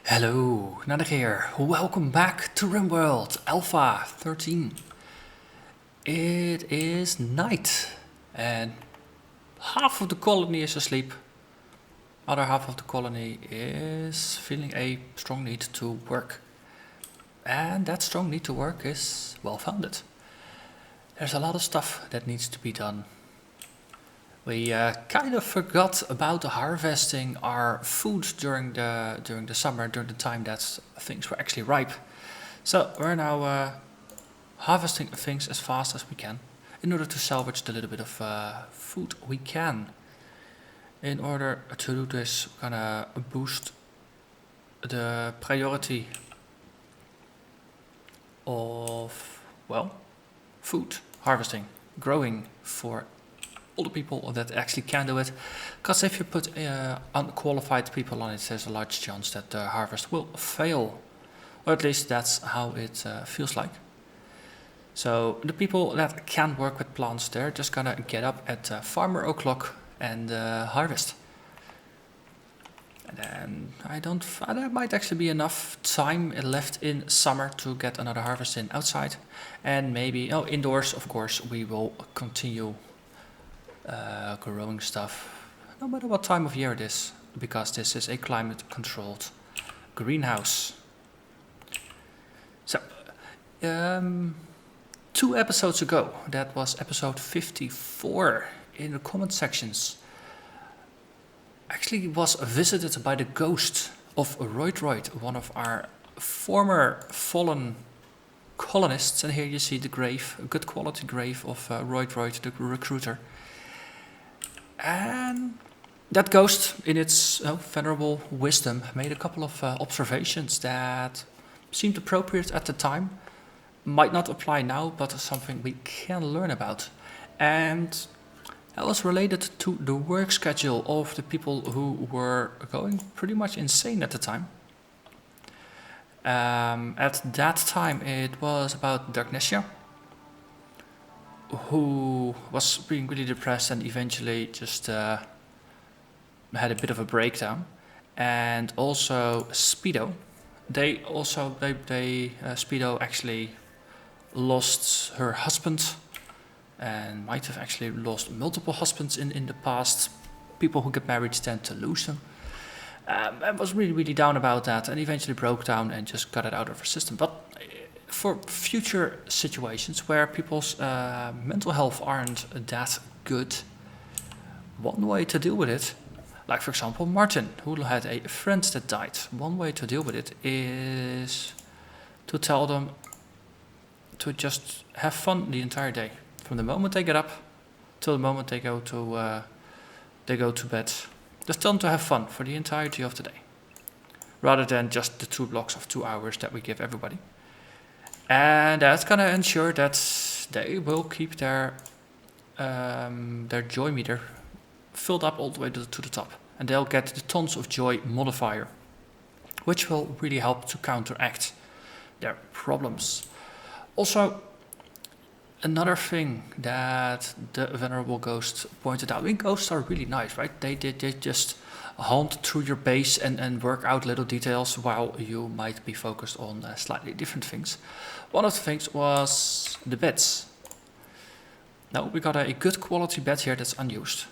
Hello, Narnach here. Welcome back to RimWorld Alpha 13. It is night and half of the colony is asleep. Other half of the colony is feeling a strong need to work. And that strong need to work is well founded. There's a lot of stuff that needs to be done. We kind of forgot about harvesting our food during the summer, during the time that things were actually ripe. So we're now harvesting things as fast as we can in order to salvage the little bit of food we can. In order to do this, we're gonna boost the priority of, well, food harvesting, growing for all the people that actually can do it. Because if you put unqualified people on it, there's a large chance that the harvest will fail. Or at least that's how it feels like. So the people that can work with plants, they're just gonna get up at farmer o'clock and harvest. And then there might actually be enough time left in summer to get another harvest in outside. And maybe, indoors, of course, we will continue growing stuff, no matter what time of year it is, because this is a climate-controlled greenhouse. So, 2 episodes ago, that was episode 54, in the comment sections, actually was visited by the ghost of Royd, one of our former fallen colonists. And here you see the grave, a good quality grave of Royd, the recruiter. And that ghost, in its venerable wisdom, made a couple of observations that seemed appropriate at the time, might not apply now, but something we can learn about. And that was related to the work schedule of the people who were going pretty much insane at the time. At that time, it was about Darknessia, who was being really depressed and eventually just had a bit of a breakdown. And also Speedo. Speedo actually lost her husband and might have actually lost multiple husbands in the past. People who get married tend to lose them. And was really, really down about that and eventually broke down and just got it out of her system. But for future situations where people's mental health aren't that good, one way to deal with it, like for example Martin, who had a friend that died, one way to deal with it is to tell them to just have fun the entire day. From the moment they get up till the moment they go to bed. Just tell them to have fun for the entirety of the day, rather than just the 2 blocks of 2 hours that we give everybody. And that's gonna ensure that they will keep their joy meter filled up all the way to the top. And they'll get the tons of joy modifier, which will really help to counteract their problems. Also, another thing that the venerable ghost pointed out, ghosts are really nice, right? They just hunt through your base and work out little details while you might be focused on slightly different things. One of the things was the beds. Now we got a good quality bed here that's unused.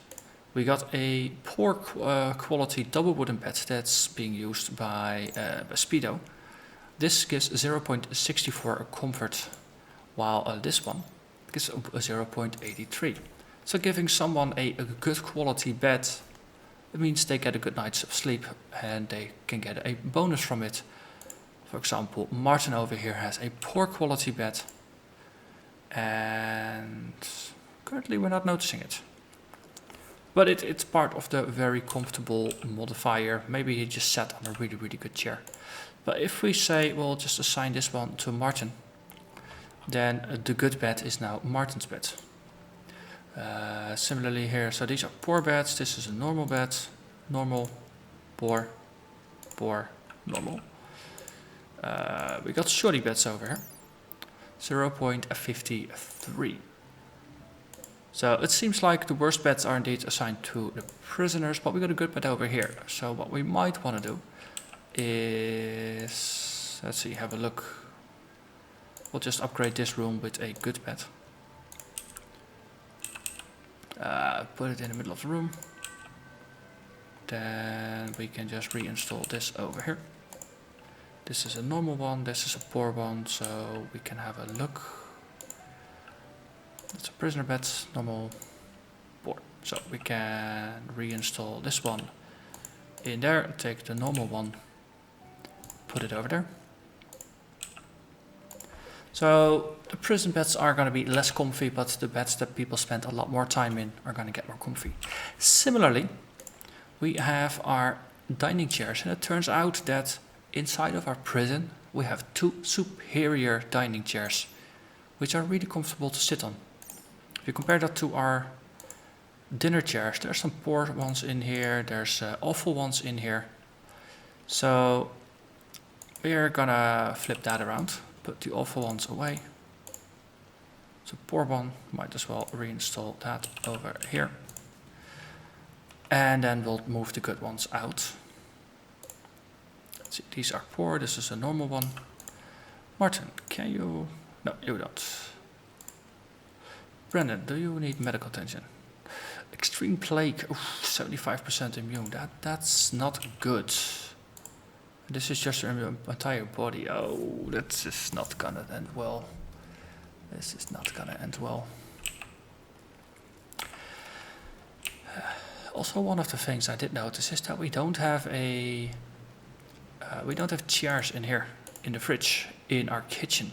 We got a poor quality double wooden bed that's being used by Speedo. This gives 0.64 comfort, while this one gives 0.83. So giving someone a good quality bed, it means they get a good night's sleep and they can get a bonus from it. For example, Martin over here has a poor quality bed and currently we're not noticing it. But it's part of the very comfortable modifier. Maybe he just sat on a really, really good chair. But if we say, we'll just assign this one to Martin, then the good bed is now Martin's bed. Similarly here, so these are poor beds. This is a normal bed, normal, poor, normal. We got shoddy beds over here, 0.53. So it seems like the worst beds are indeed assigned to the prisoners, but we got a good bed over here. So what we might want to do is, let's see, have a look. We'll just upgrade this room with a good bed. Put it in the middle of the room. Then we can just reinstall this over here. This is a normal one, this is a poor one, so we can have a look. It's a prisoner bed, normal, poor. So we can reinstall this one in there, take the normal one, put it over there. So the prison beds are going to be less comfy, but the beds that people spend a lot more time in are going to get more comfy. Similarly, we have our dining chairs, and it turns out that inside of our prison we have 2 superior dining chairs, which are really comfortable to sit on. If you compare that to our dinner chairs, there's some poor ones in here, there's awful ones in here. So we're gonna flip that around, put the awful ones away. It's a poor one, might as well reinstall that over here. And then we'll move the good ones out. Let's see, these are poor, this is a normal one. Martin, can you... No, you don't. Brendan, do you need medical attention? Extreme plague, 75% immune, that's not good. This is just your entire body. Oh, this is not gonna end well. This is not gonna end well. Also, one of the things I did notice is that we don't have chairs in here in the fridge in our kitchen,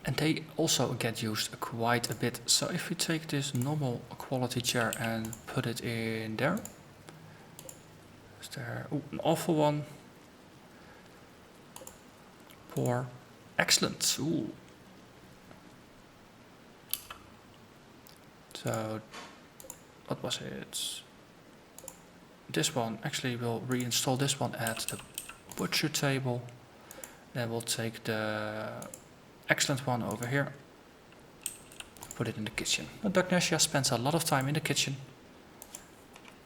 and they also get used quite a bit. So if we take this normal quality chair and put it in there, is there an awful one, poor, excellent. Ooh. So what was it? This one, actually we'll reinstall this one at the butcher table. Then we'll take the excellent one over here, put it in the kitchen. Dagnesia spends a lot of time in the kitchen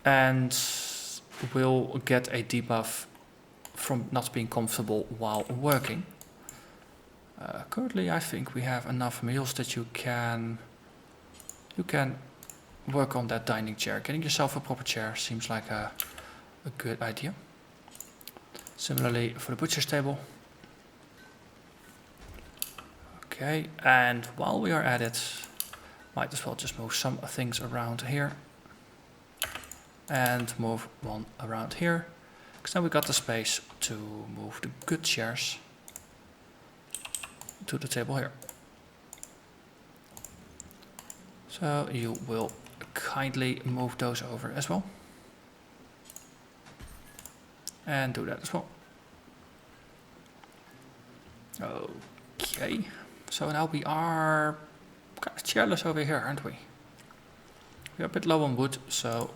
and will get a debuff from not being comfortable while working. Currently I think we have enough meals that you can work on that dining chair. Getting yourself a proper chair seems like a good idea. Similarly for the butcher's table. Okay, and while we are at it, might as well just move some things around here. And move one around here. Because now we got the space to move the good chairs to the table here. So you will kindly move those over as well. And do that as well. Okay. So now we are kind of chairless over here, aren't we? We're a bit low on wood, so...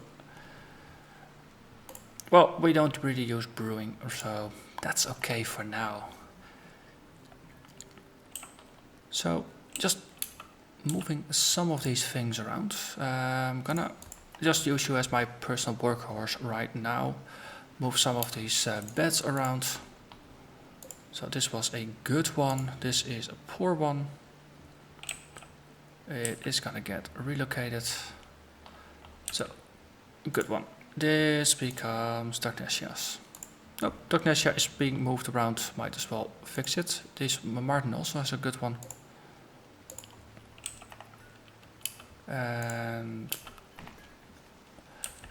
Well, we don't really use brewing, so that's okay for now. So, just moving some of these things around. I'm gonna just use you as my personal workhorse right now. Move some of these beds around. So this was a good one, this is a poor one. It is gonna get relocated. So, good one. This becomes Dagnesia's. Nope, Dagnesia is being moved around, might as well fix it. This Martin also has a good one. And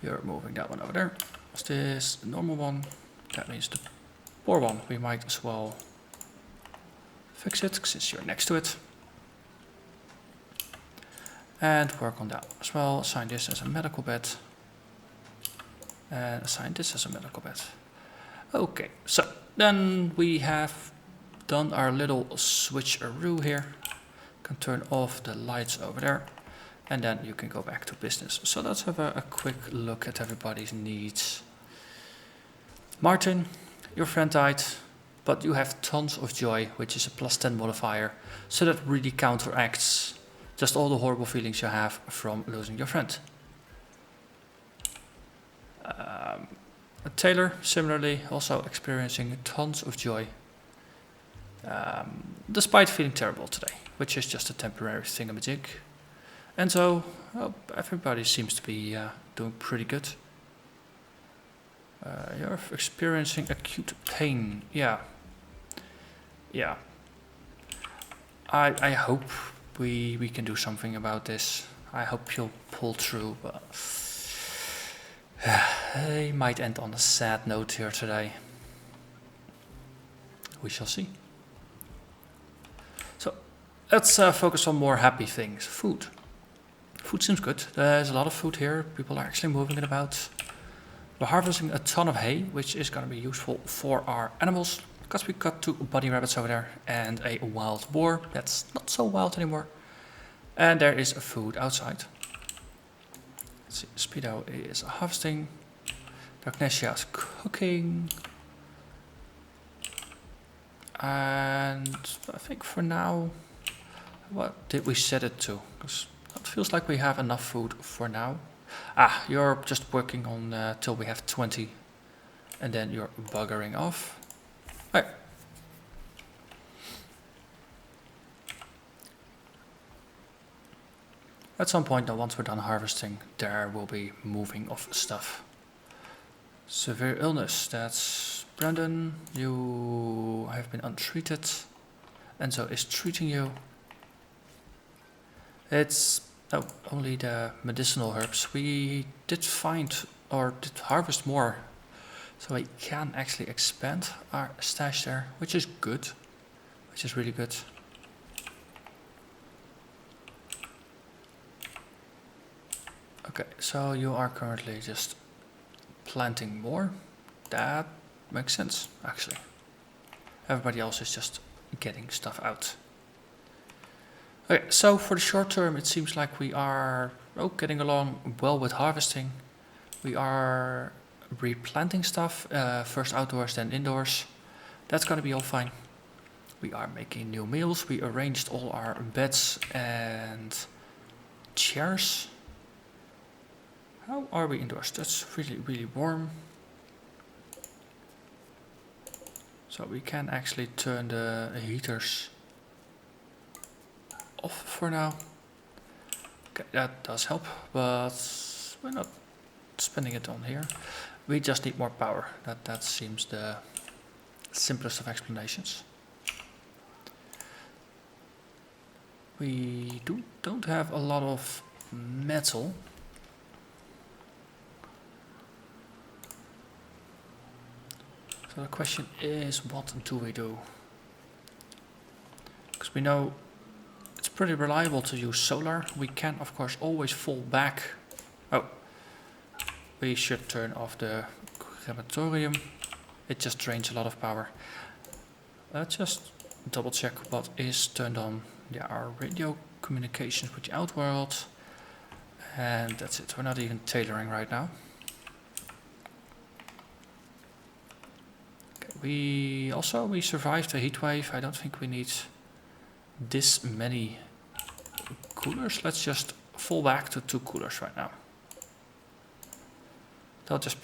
you're moving that one over there. Is this the normal one? That means the poor one. We might as well fix it since you're next to it. And work on that as well. Assign this as a medical bed. And assign this as a medical bed. Okay, so then we have done our little switcheroo here. Can turn off the lights over there. And then you can go back to business. So let's have a quick look at everybody's needs. Martin, your friend died, but you have tons of joy, which is a +10 modifier. So that really counteracts just all the horrible feelings you have from losing your friend. A tailor, similarly, also experiencing tons of joy, despite feeling terrible today, which is just a temporary thingamajig. And so, well, everybody seems to be doing pretty good. You're experiencing acute pain. Yeah. I hope we can do something about this. I hope you'll pull through, but it might end on a sad note here today. We shall see. So, let's focus on more happy things. Food. Food seems good. There's a lot of food here. People are actually moving it about. We're harvesting a ton of hay, which is going to be useful for our animals, because we got 2 bunny rabbits over there and a wild boar. That's not so wild anymore. And there is food outside. Let's see, Speedo is harvesting. Darknesia is cooking. And I think for now, what did we set it to? Because it feels like we have enough food for now. Ah, you're just working on till we have 20. And then you're buggering off. Right. At some point, now, once we're done harvesting, there will be moving of stuff. Severe illness, that's Brandon. You have been untreated. Enzo is treating you. It's only the medicinal herbs. We did find or did harvest more. So we can actually expand our stash there, which is good. Which is really good. Okay, so you are currently just planting more. That makes sense, actually. Everybody else is just getting stuff out. Okay, so for the short term, it seems like we are getting along well with harvesting. We are replanting stuff, first outdoors, then indoors. That's gonna be all fine. We are making new meals. We arranged all our beds and chairs. How are we indoors? That's really, really warm. So we can actually turn the heaters off for now. Okay, that does help, but we're not spending it on here. We just need more power. That seems the simplest of explanations. We don't have a lot of metal. So the question is, what do we do? Because we know it's pretty reliable to use solar. We can, of course, always fall back. Oh, we should turn off the crematorium. It just drains a lot of power. Let's just double check what is turned on. Yeah, our radio communications with the outworld. And that's it. We're not even tailoring right now. We survived a heat wave. I don't think we need this many coolers. Let's just fall back to 2 coolers right now. They'll just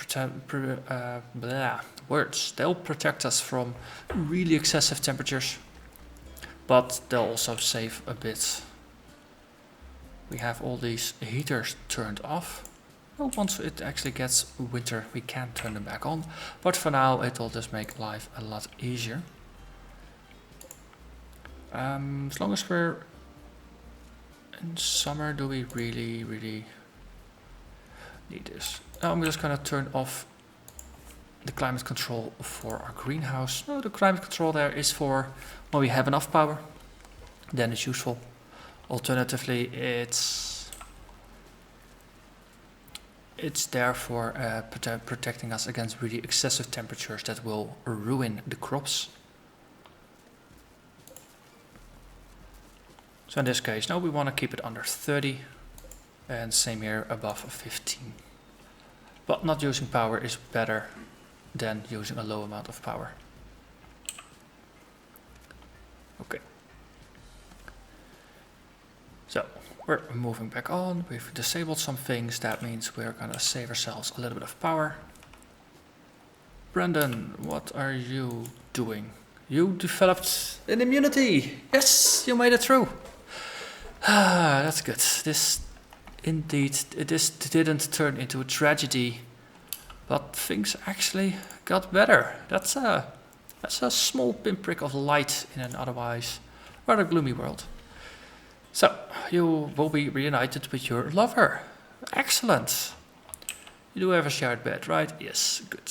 They'll protect us from really excessive temperatures, but they'll also save a bit. We have all these heaters turned off. Well, once it actually gets winter, we can turn them back on. But for now, it'll just make life a lot easier. As long as we're in summer, do we really need this? I'm just gonna turn off the climate control for our greenhouse. No, the climate control there is for when we have enough power. Then it's useful. Alternatively, it's there for protecting us against really excessive temperatures that will ruin the crops. So in this case, now we want to keep it under 30, and same here, above 15. But not using power is better than using a low amount of power. Okay. So we're moving back on. We've disabled some things. That means we're gonna save ourselves a little bit of power. Brandon, what are you doing? You developed an immunity. Yes, you made it through. Ah, that's good. This didn't turn into a tragedy, but things actually got better. That's a small pinprick of light in an otherwise rather gloomy world. So, you will be reunited with your lover. Excellent. You do have a shared bed, right? Yes, good.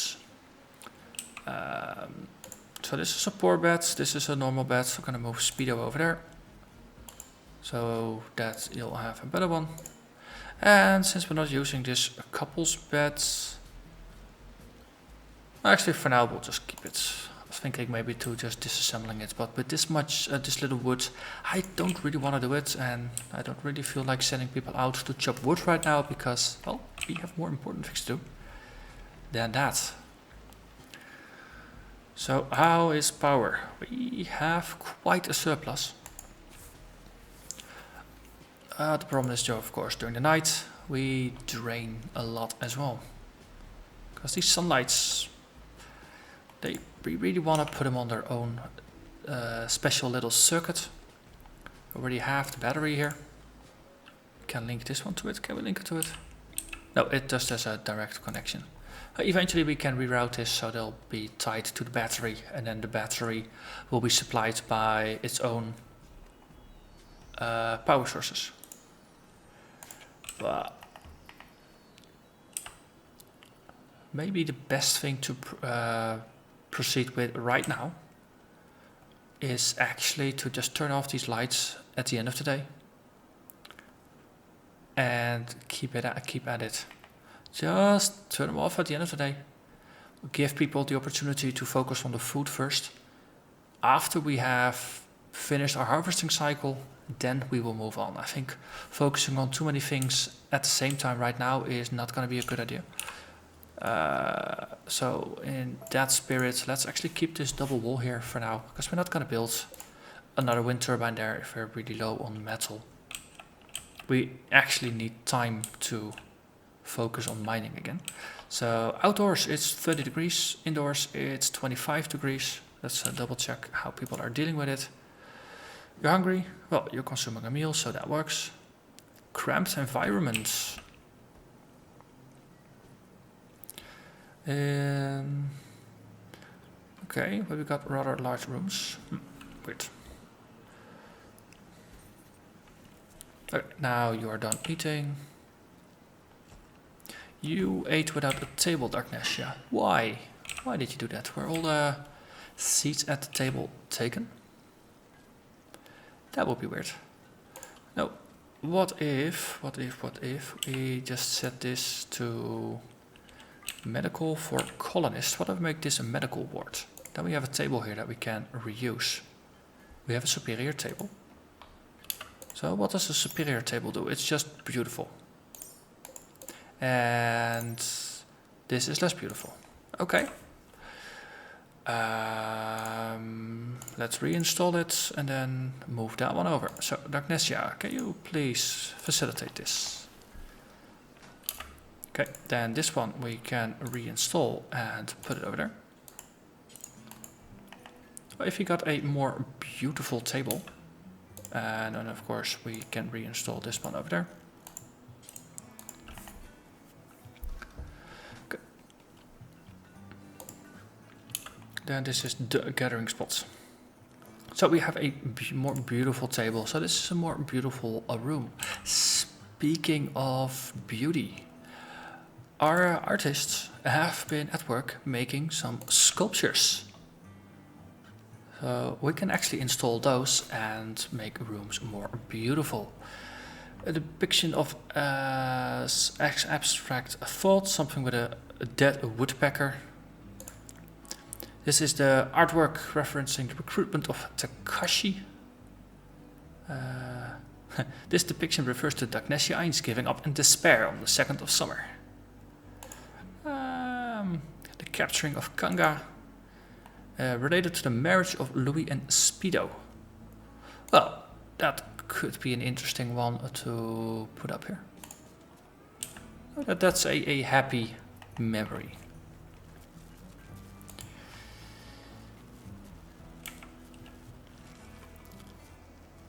So this is a poor bed, this is a normal bed, so I'm gonna move Speedo over there. So that you'll have a better one. And since we're not using this couple's bed, actually for now we'll just keep it. I was thinking maybe to just disassembling it, but with this much, this little wood, I don't really want to do it, and I don't really feel like sending people out to chop wood right now because, well, we have more important things to do than that. So how is power? We have quite a surplus. The problem is, of course, during the night we drain a lot as well, because these sunlights, we really want to put them on their own special little circuit. We already have the battery here. We can link this one to it. Can we link it to it? No, it just has a direct connection. Eventually we can reroute this so they'll be tied to the battery, and then the battery will be supplied by its own power sources. But maybe the best thing to proceed with right now is actually to just turn off these lights at the end of the day and keep at it. Just turn them off at the end of the day. Give people the opportunity to focus on the food first. After we have finished our harvesting cycle, then we will move on. I think focusing on too many things at the same time right now is not going to be a good idea. So in that spirit, let's actually keep this double wall here for now, because we're not going to build another wind turbine there if we're really low on metal. We actually need time to focus on mining again. So outdoors it's 30 degrees, indoors it's 25 degrees. Let's double check how people are dealing with it. You're hungry? Well, you're consuming a meal, so that works. Cramped environment. Okay, but we got rather large rooms. Weird. Okay, now you are done eating. You ate without a table, Darknessia. Why? Why did you do that? Were all the seats at the table taken? That would be weird. No. What if we just set this to medical for colonists? What if we make this a medical ward? Then we have a table here that we can reuse. We have a superior table. So what does a superior table do? It's just beautiful. And this is less beautiful. Okay. Let's reinstall it and then move that one over. So Darknessia, can you please facilitate this? Okay, then this one we can reinstall and put it over there. If you got a more beautiful table, and then of course we can reinstall this one over there. Okay. Then this is the gathering spot. So we have a more beautiful table. So this is a more beautiful room. Speaking of beauty, our artists have been at work making some sculptures. So we can actually install those and make rooms more beautiful. A depiction of abstract thought, something with a dead woodpecker. This is the artwork referencing the recruitment of Takashi. This depiction refers to Darknessia Ain's giving up in despair on the 2nd of summer. The capturing of Kanga, related to the marriage of Louis and Speedo. Well, that could be an interesting one to put up here. That's a happy memory.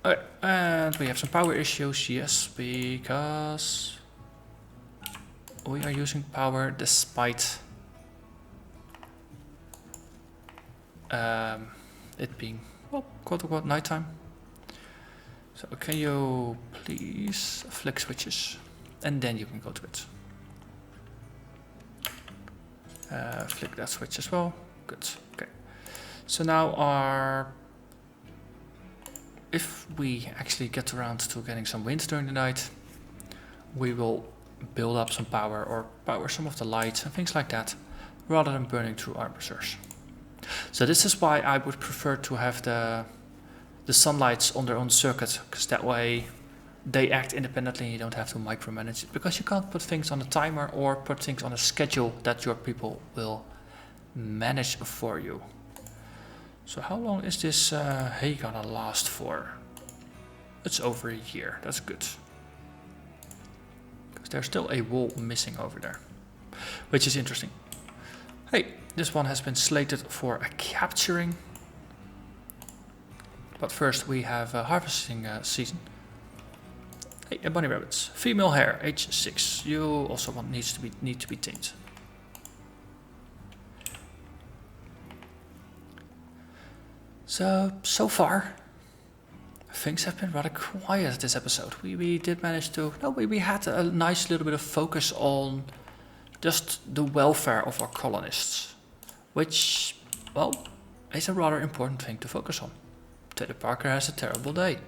Okay, and we have some power issues, yes, because we are using power despite it being, well, quote unquote nighttime. So can you please flick switches, and then you can go to it. Flick that switch as well. Good. Okay. So now if we actually get around to getting some wind during the night, we will build up some power or power some of the lights and things like that, rather than burning through armbusters. So this is why I would prefer to have the sunlights on their own circuit, because that way they act independently and you don't have to micromanage it, because you can't put things on a timer or put things on a schedule that your people will manage for you. So how long is this hay gonna last for? It's over a year, that's good. Because there's still a wall missing over there, which is interesting. Hey, this one has been slated for a capturing. But first we have a harvesting season. Hey, bunny rabbits. Female hare, age 6. You also need to be tamed. So far, things have been rather quiet this episode. We did manage to... No, we had a nice little bit of focus on just the welfare of our colonists. Which, well, is a rather important thing to focus on. Taylor Parker has a terrible day.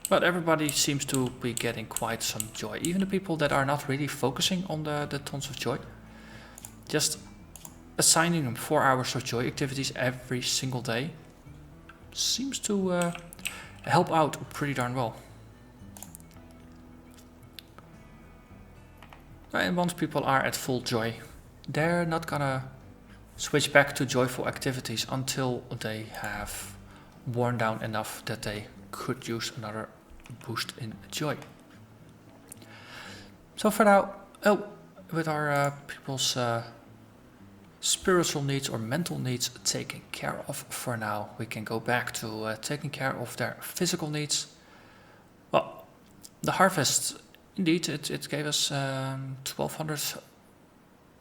But everybody seems to be getting quite some joy. Even the people that are not really focusing on the tons of joy. Just assigning them 4 hours of joy activities every single day seems to help out pretty darn well. And once people are at full joy, they're not gonna switch back to joyful activities until they have worn down enough that they could use another boost in joy. So for now, with our people's spiritual needs or mental needs taken care of for now, we can go back to taking care of their physical needs. Well, the harvest, indeed, it gave us 1,200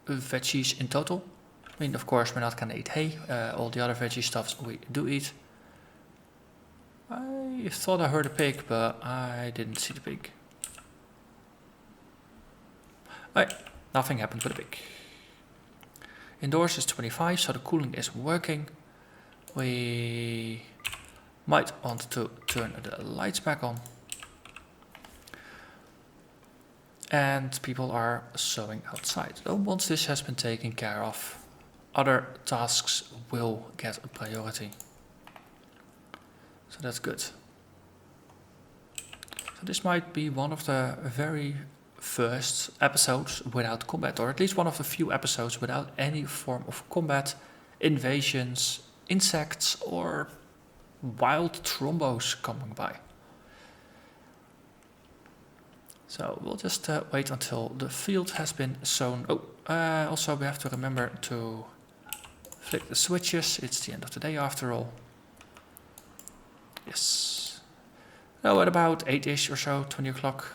veggies in total. I mean, of course, we're not gonna eat hay. All the other veggie stuffs we do eat. I thought I heard a pig, but I didn't see the pig. Nothing happened with the pig. Indoors is 25, so the cooling is working. We might want to turn the lights back on. And people are sewing outside. So once this has been taken care of, other tasks will get a priority. So that's good. So this might be one of the very first episodes without combat, or at least one of the few episodes without any form of combat, invasions, insects, or wild trombos coming by. So we'll just wait until the field has been sown. Also we have to remember to flick the switches. It's the end of the day after all. Yes. Now at about 8ish or so, 20 o'clock,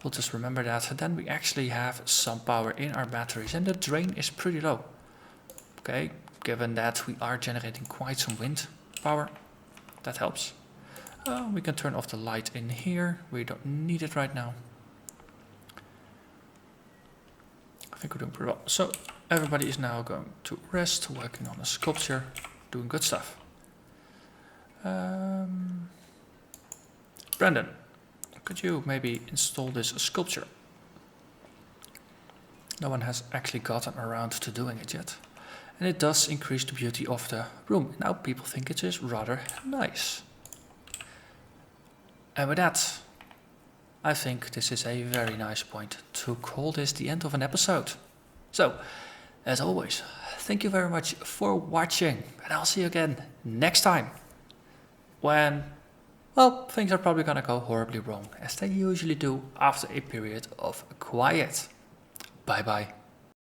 we'll just remember that. And then we actually have some power in our batteries and the drain is pretty low. Okay, given that we are generating quite some wind power, that helps. We can turn off the light in here. We don't need it right now. I think we're doing pretty well. So everybody is now going to rest, working on a sculpture, doing good stuff. Brandon, could you maybe install this sculpture? No one has actually gotten around to doing it yet. And it does increase the beauty of the room. Now people think it is rather nice. And with that, I think this is a very nice point to call this the end of an episode. So, as always, thank you very much for watching. And I'll see you again next time. When, well, things are probably gonna go horribly wrong, as they usually do after a period of quiet. Bye bye.